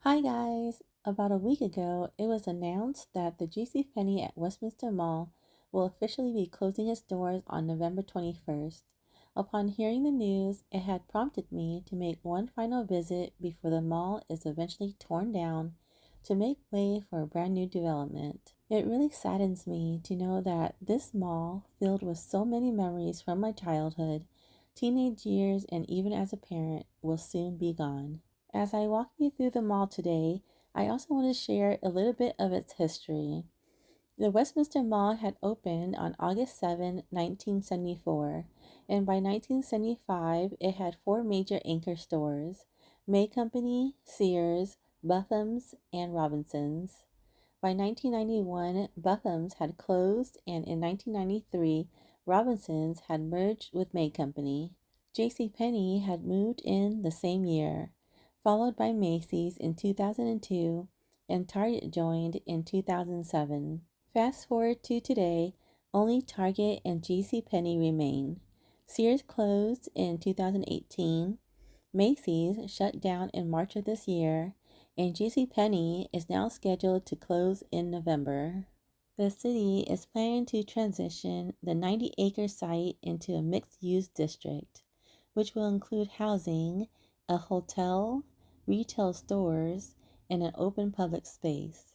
Hi guys! About a week ago, it was announced that the JCPenney at Westminster Mall will officially be closing its doors on November 21st. Upon hearing the news, it had prompted me to make one final visit before the mall is eventually torn down to make way for a brand new development. It really saddens me to know that this mall, filled with so many memories from my childhood, teenage years, and even as a parent, will soon be gone. As I walk you through the mall today, I also want to share a little bit of its history. The Westminster Mall had opened on August 7, 1974, and by 1975 it had four major anchor stores: May Company, Sears, Butham's, and Robinson's. By 1991, Butham's had closed, and in 1993, Robinson's had merged with May Company. JCPenney had moved in the same year, followed by Macy's in 2002, and Target joined in 2007. Fast forward to today, only Target and JCPenney remain. Sears closed in 2018, Macy's shut down in March of this year, and JCPenney is now scheduled to close in November. The city is planning to transition the 90-acre site into a mixed-use district, which will include housing, a hotel, retail stores, and an open public space.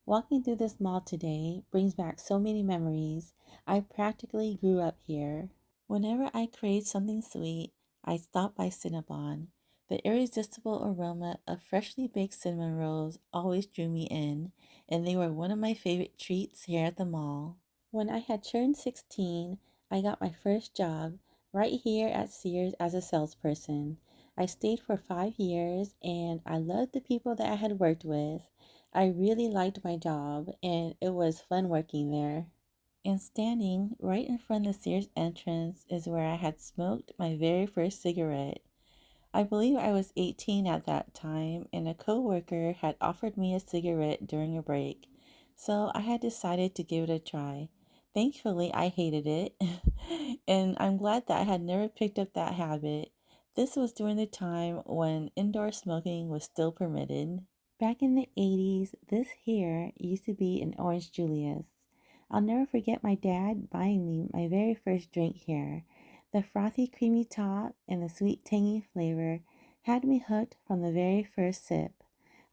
Walking through this mall today brings back so many memories. I practically grew up here. Whenever I crave something sweet, I stop by Cinnabon. The irresistible aroma of freshly baked cinnamon rolls always drew me in, and they were one of my favorite treats here at the mall. When I had turned 16, I got my first job right here at Sears as a salesperson. I stayed for 5 years and I loved the people that I had worked with. I really liked my job and it was fun working there. And standing right in front of the Sears entrance is where I had smoked my very first cigarette. I believe I was 18 at that time, and a coworker had offered me a cigarette during a break, so I had decided to give it a try. Thankfully, I hated it, and I'm glad that I had never picked up that habit. This was during the time when indoor smoking was still permitted. Back in the 80s, this here used to be an Orange Julius. I'll never forget my dad buying me my very first drink here. The frothy, creamy top and the sweet, tangy flavor had me hooked from the very first sip.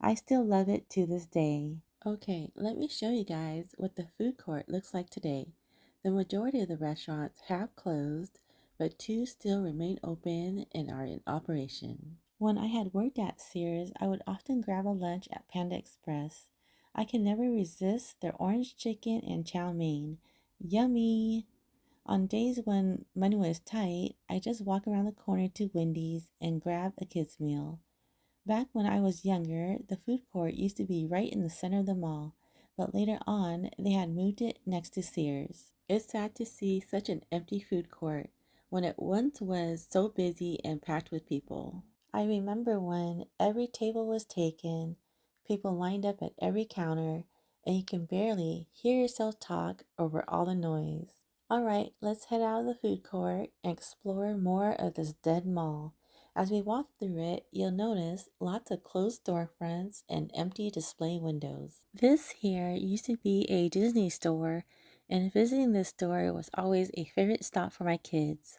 I still love it to this day. Okay, let me show you guys what the food court looks like today. The majority of the restaurants have closed, but two still remain open and are in operation. When I had worked at Sears, I would often grab a lunch at Panda Express. I can never resist their orange chicken and chow mein. Yummy! On days when money was tight, I just walk around the corner to Wendy's and grab a kid's meal. Back when I was younger, the food court used to be right in the center of the mall, but later on, they had moved it next to Sears. It's sad to see such an empty food court when it once was so busy and packed with people. I remember when every table was taken, people lined up at every counter, and you can barely hear yourself talk over all the noise. All right, let's head out of the food court and explore more of this dead mall. As we walk through it, you'll notice lots of closed storefronts and empty display windows. This here used to be a Disney store, and visiting this store was always a favorite stop for my kids.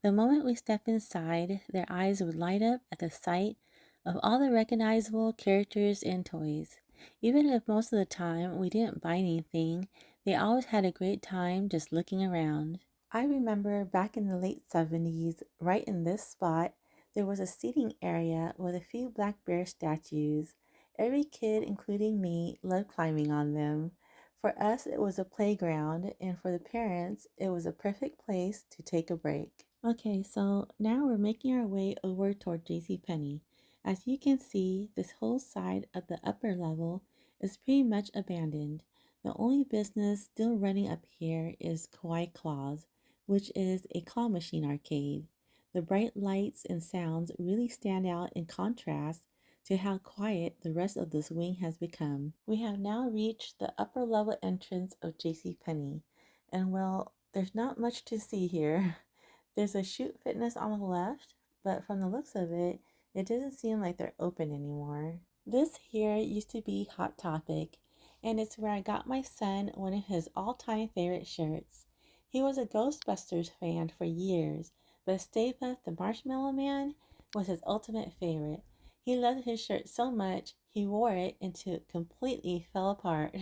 The moment we step inside, their eyes would light up at the sight of all the recognizable characters and toys. Even if most of the time we didn't buy anything, they always had a great time just looking around. I remember back in the late 70s, right in this spot, there was a seating area with a few black bear statues. Every kid, including me, loved climbing on them. For us, it was a playground, and for the parents, it was a perfect place to take a break. Okay, so now we're making our way over toward JCPenney. As you can see, this whole side of the upper level is pretty much abandoned. The only business still running up here is Kawaii Claws, which is a claw machine arcade. The bright lights and sounds really stand out in contrast to how quiet the rest of this wing has become. We have now reached the upper level entrance of JCPenney, and well, there's not much to see here. There's a Shoot Fitness on the left, but from the looks of it, it doesn't seem like they're open anymore. This here used to be Hot Topic, and it's where I got my son one of his all-time favorite shirts. He was a Ghostbusters fan for years, but Stay Puft the Marshmallow Man was his ultimate favorite. He loved his shirt so much, he wore it until it completely fell apart.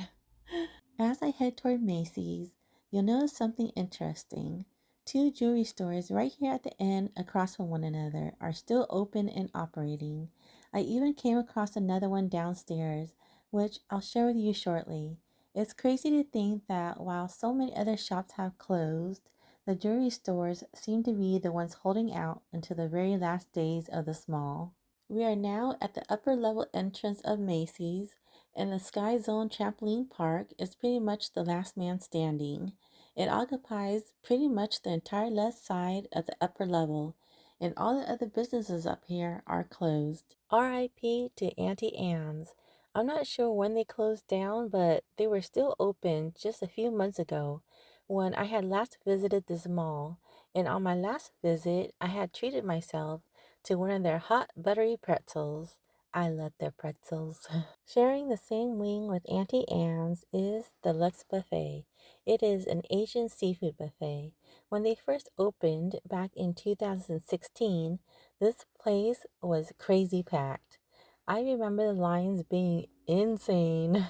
As I head toward Macy's, you'll notice something interesting. Two jewelry stores right here at the end across from one another are still open and operating. I even came across another one downstairs, which I'll share with you shortly. It's crazy to think that while so many other shops have closed, the jewelry stores seem to be the ones holding out until the very last days of this mall. We are now at the upper level entrance of Macy's, and the Sky Zone Trampoline Park is pretty much the last man standing. It occupies pretty much the entire left side of the upper level, and all the other businesses up here are closed. RIP to Auntie Anne's. I'm not sure when they closed down, but they were still open just a few months ago when I had last visited this mall. And on my last visit, I had treated myself to one of their hot, buttery pretzels. I love their pretzels. Sharing the same wing with Auntie Anne's is the Lux Buffet. It is an Asian seafood buffet. When they first opened back in 2016, this place was crazy packed. I remember the lines being insane,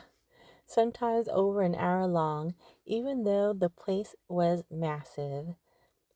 sometimes over an hour long, even though the place was massive.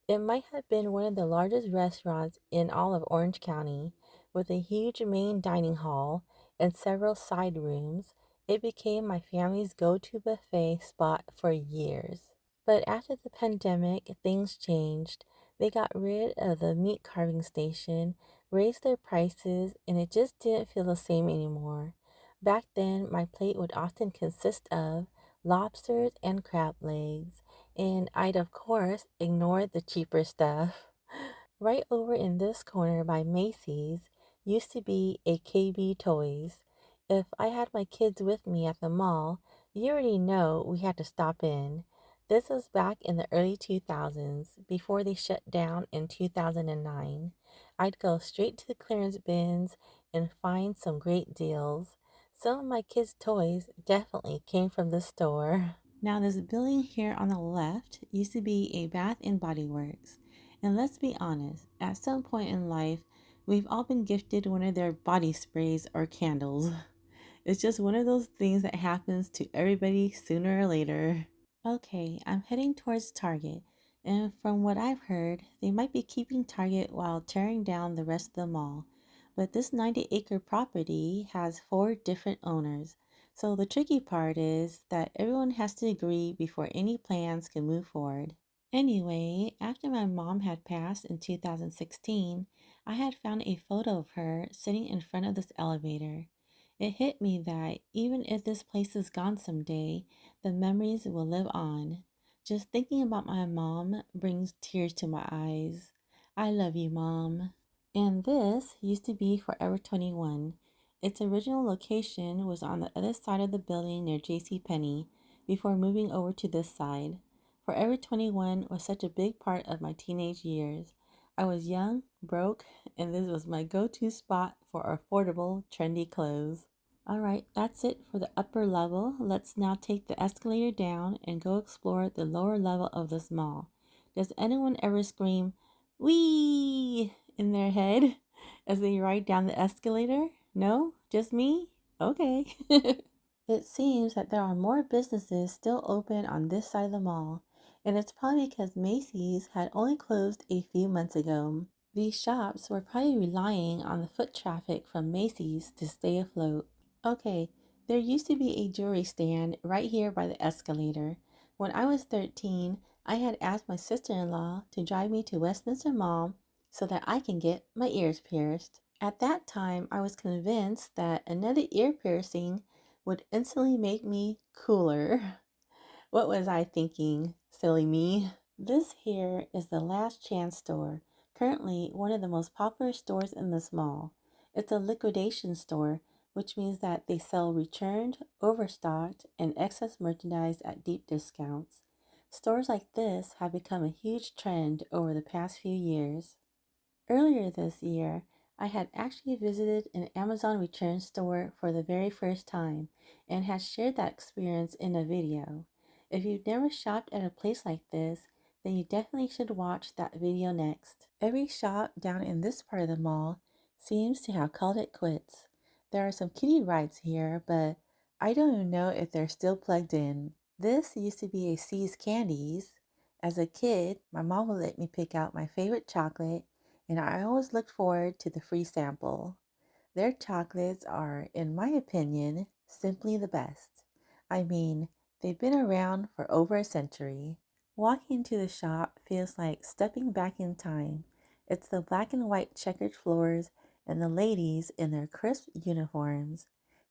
It might have been one of the largest restaurants in all of Orange County, with a huge main dining hall and several side rooms. It became my family's go to buffet spot for years. But after the pandemic, things changed. They got rid of the meat carving station, raised their prices, and it just didn't feel the same anymore. Back then, my plate would often consist of lobsters and crab legs, and I'd of course ignore the cheaper stuff. Right over in this corner by Macy's used to be a KB Toys. If I had my kids with me at the mall, you already know we had to stop in. This was back in the early 2000s, before they shut down in 2009. I'd go straight to the clearance bins and find some great deals. Some of my kids' toys definitely came from this store. Now, this building here on the left used to be a Bath and Body Works. And let's be honest, at some point in life, we've all been gifted one of their body sprays or candles. It's just one of those things that happens to everybody sooner or later. Okay, I'm heading towards Target, and from what I've heard, they might be keeping Target while tearing down the rest of the mall. But this 90-acre property has 4 different owners, so the tricky part is that everyone has to agree before any plans can move forward. Anyway, after my mom had passed in 2016, I had found a photo of her sitting in front of this elevator. It hit me that even if this place is gone someday, the memories will live on. Just thinking about my mom brings tears to my eyes. I love you, Mom. And this used to be Forever 21. Its original location was on the other side of the building near J.C. Penney before moving over to this side. Forever 21 was such a big part of my teenage years. I was young, broke, and this was my go-to spot for affordable, trendy clothes. Alright, that's it for the upper level. Let's now take the escalator down and go explore the lower level of this mall. Does anyone ever scream, "Wee!" in their head as they ride down the escalator? No? Just me? Okay. It seems that there are more businesses still open on this side of the mall, and it's probably because Macy's had only closed a few months ago. These shops were probably relying on the foot traffic from Macy's to stay afloat. Okay, there used to be a jewelry stand right here by the escalator. When I was 13, I had asked my sister-in-law to drive me to Westminster Mall so that I can get my ears pierced. At that time, I was convinced that another ear piercing would instantly make me cooler. What was I thinking? Silly me. This here is the Last Chance store, currently one of the most popular stores in this mall. It's a liquidation store, which means that they sell returned, overstocked, and excess merchandise at deep discounts. Stores like this have become a huge trend over the past few years. Earlier this year, I had actually visited an Amazon return store for the very first time and had shared that experience in a video. If you've never shopped at a place like this, then you definitely should watch that video next. Every shop down in this part of the mall seems to have called it quits. There are some kiddie rides here, but I don't even know if they're still plugged in. This used to be a C's Candies. As a kid, my mom would let me pick out my favorite chocolate, and I always looked forward to the free sample. Their chocolates are, in my opinion, simply the best. I mean, they've been around for over a century. Walking into the shop feels like stepping back in time. It's the black and white checkered floors and the ladies in their crisp uniforms.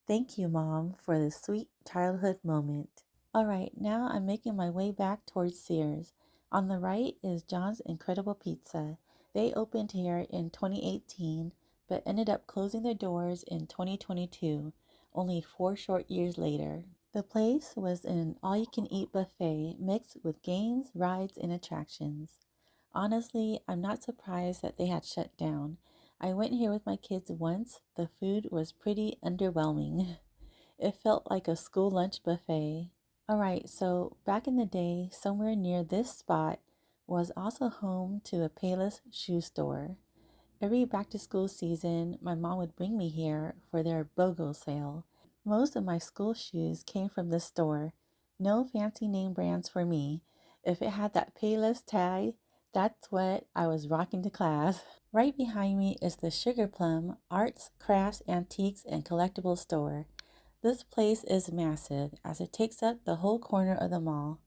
Thank you, Mom, for this sweet childhood moment. All right, now I'm making my way back towards Sears. On the right is John's Incredible Pizza. They opened here in 2018 but ended up closing their doors in 2022, only 4 short years later. The place was an all-you-can-eat buffet mixed with games, rides, and attractions. Honestly, I'm not surprised that they had shut down. I went here with my kids once. The food was pretty underwhelming. It felt like a school lunch buffet. Alright, so back in the day, somewhere near this spot was also home to a Payless shoe store. Every back to school season, my mom would bring me here for their BOGO sale. Most of my school shoes came from this store. No fancy name brands for me. If it had that Payless tag, that's what I was rocking to class. Right behind me is the Sugar Plum Arts, Crafts, Antiques, and Collectibles store. This place is massive as it takes up the whole corner of the mall.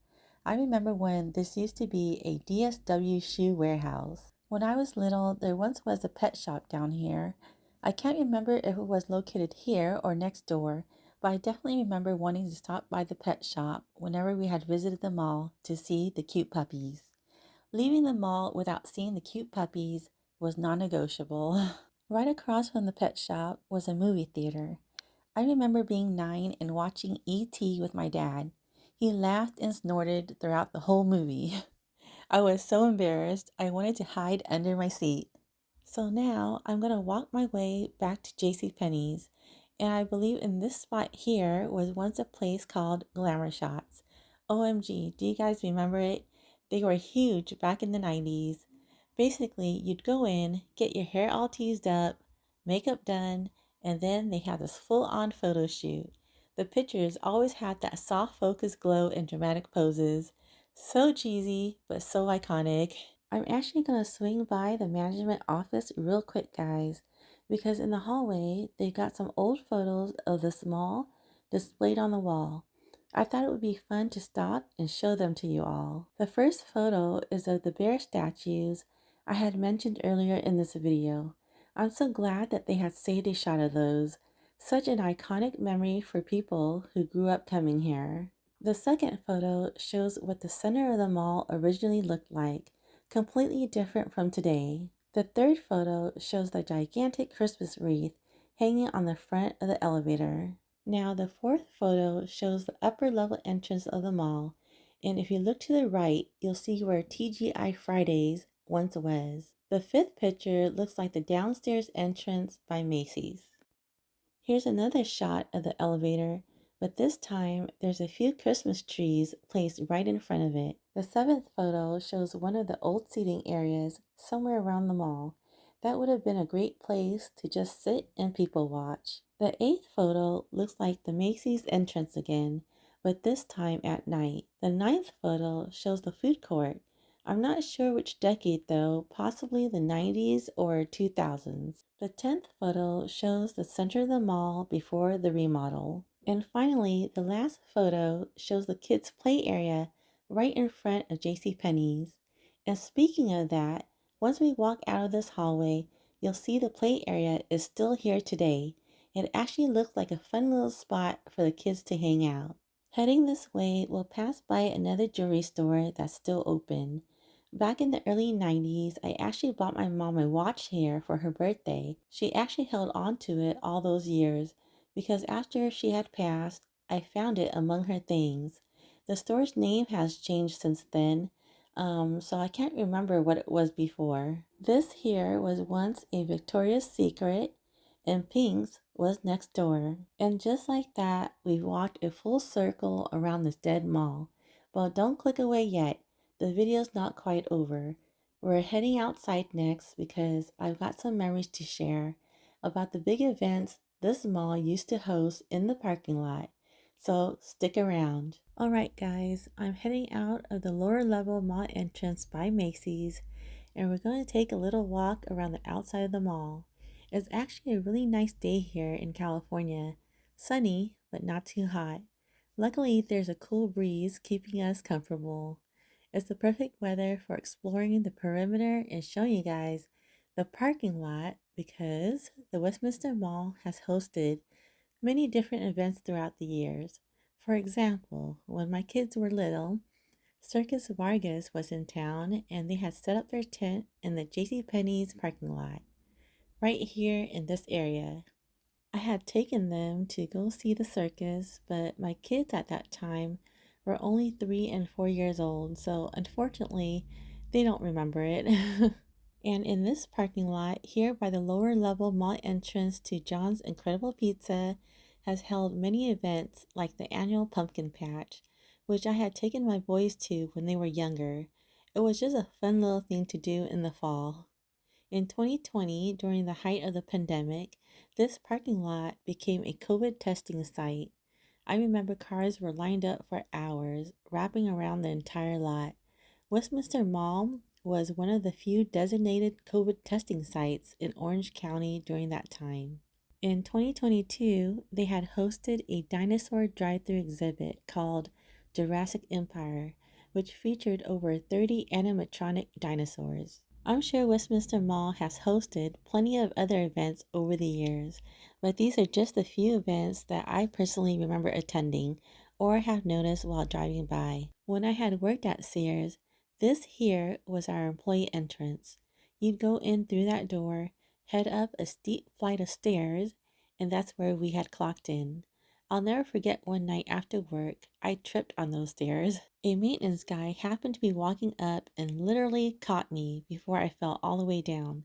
I remember when this used to be a DSW shoe warehouse. When I was little, there once was a pet shop down here. I can't remember if it was located here or next door, but I definitely remember wanting to stop by the pet shop whenever we had visited the mall to see the cute puppies. Leaving the mall without seeing the cute puppies was non-negotiable. Right across from the pet shop was a movie theater. I remember being 9 and watching E.T. with my dad. He laughed and snorted throughout the whole movie. I was so embarrassed, I wanted to hide under my seat. So now I'm going to walk my way back to JCPenney's, and I believe in this spot here was once a place called Glamour Shots. OMG, do you guys remember it? They were huge back in the 90s. Basically, you'd go in, get your hair all teased up, makeup done, and then they had this full-on photo shoot. The pictures always had that soft focus glow and dramatic poses. So cheesy, but so iconic. I'm actually going to swing by the management office real quick, guys, because in the hallway, they got some old photos of this mall displayed on the wall. I thought it would be fun to stop and show them to you all. The first photo is of the bear statues I had mentioned earlier in this video. I'm so glad that they had saved a shot of those. Such an iconic memory for people who grew up coming here. The second photo shows what the center of the mall originally looked like, completely different from today. The third photo shows the gigantic Christmas wreath hanging on the front of the elevator. Now the fourth photo shows the upper level entrance of the mall, and if you look to the right, you'll see where TGI Fridays once was. The fifth picture looks like the downstairs entrance by Macy's. Here's another shot of the elevator, but this time there's a few Christmas trees placed right in front of it. The seventh photo shows one of the old seating areas somewhere around the mall. That would have been a great place to just sit and people watch. The eighth photo looks like the Macy's entrance again, but this time at night. The ninth photo shows the food court. I'm not sure which decade though, possibly the 90s or 2000s. The 10th photo shows the center of the mall before the remodel. And finally, the last photo shows the kids' play area right in front of JCPenney's. And speaking of that, once we walk out of this hallway, you'll see the play area is still here today. It actually looks like a fun little spot for the kids to hang out. Heading this way, we'll pass by another jewelry store that's still open. Back in the early 90s, I actually bought my mom a watch here for her birthday. She actually held on to it all those years because after she had passed, I found it among her things. The store's name has changed since then. So I can't remember what it was before. This here was once a Victoria's Secret, and Pink's was next door. And just like that, we've walked a full circle around this dead mall. Well, don't click away yet. The video's not quite over. We're heading outside next because I've got some memories to share about the big events this mall used to host in the parking lot. So stick around. All right, guys, I'm heading out of the lower level mall entrance by Macy's, and we're going to take a little walk around the outside of the mall. It's actually a really nice day here in California. Sunny, but not too hot. Luckily, there's a cool breeze keeping us comfortable. It's the perfect weather for exploring the perimeter and showing you guys the parking lot because the Westminster Mall has hosted many different events throughout the years. For example, when my kids were little, Circus Vargas was in town and they had set up their tent in the JCPenney's parking lot, right here in this area. I had taken them to go see the circus, but my kids at that time were only 3 and 4 years old, so unfortunately, they don't remember it. And in this parking lot, here by the lower level mall entrance to John's Incredible Pizza, has held many events like the annual pumpkin patch, which I had taken my boys to when they were younger. It was just a fun little thing to do in the fall. In 2020, during the height of the pandemic, this parking lot became a COVID testing site. I remember cars were lined up for hours, wrapping around the entire lot. Westminster Mall was one of the few designated COVID testing sites in Orange County during that time. In 2022, they had hosted a dinosaur drive-through exhibit called Jurassic Empire, which featured over 30 animatronic dinosaurs. I'm sure Westminster Mall has hosted plenty of other events over the years, but these are just a few events that I personally remember attending or have noticed while driving by. When I had worked at Sears, this here was our employee entrance. You'd go in through that door, head up a steep flight of stairs, and that's where we had clocked in. I'll never forget one night after work, I tripped on those stairs. A maintenance guy happened to be walking up and literally caught me before I fell all the way down.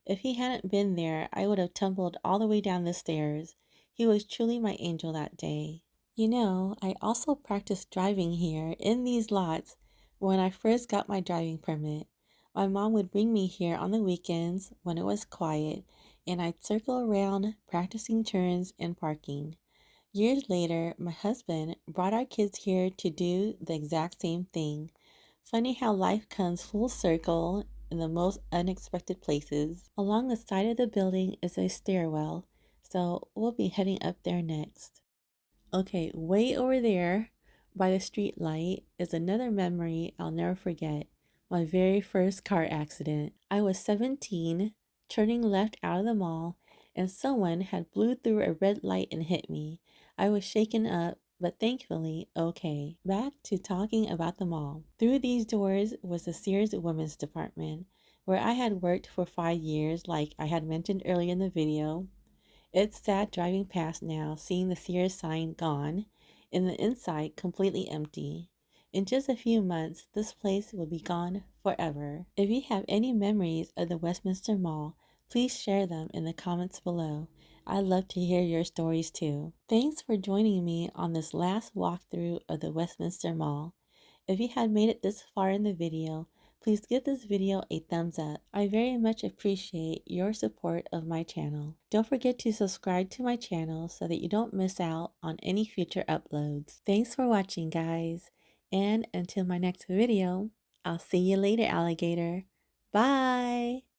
If he hadn't been there, I would have tumbled all the way down the stairs. He was truly my angel that day. You know, I also practiced driving here in these lots when I first got my driving permit. My mom would bring me here on the weekends when it was quiet, and I'd circle around practicing turns and parking. Years later, my husband brought our kids here to do the exact same thing. Funny how life comes full circle in the most unexpected places. Along the side of the building is a stairwell, so we'll be heading up there next. Okay, way over there by the street light is another memory I'll never forget. My very first car accident. I was 17, turning left out of the mall, and someone had blew through a red light and hit me. I was shaken up, but thankfully okay. Back to talking about the mall. Through these doors was the Sears Women's Department, where I had worked for 5 years, like I had mentioned earlier in the video. It's sad driving past now, seeing the Sears sign gone and the inside completely empty. In just a few months, this place will be gone forever. If you have any memories of the Westminster Mall, please share them in the comments below. I'd love to hear your stories too. Thanks for joining me on this last walkthrough of the Westminster Mall. If you had made it this far in the video, please give this video a thumbs up. I very much appreciate your support of my channel. Don't forget to subscribe to my channel so that you don't miss out on any future uploads. Thanks for watching, guys. And until my next video, I'll see you later, alligator. Bye!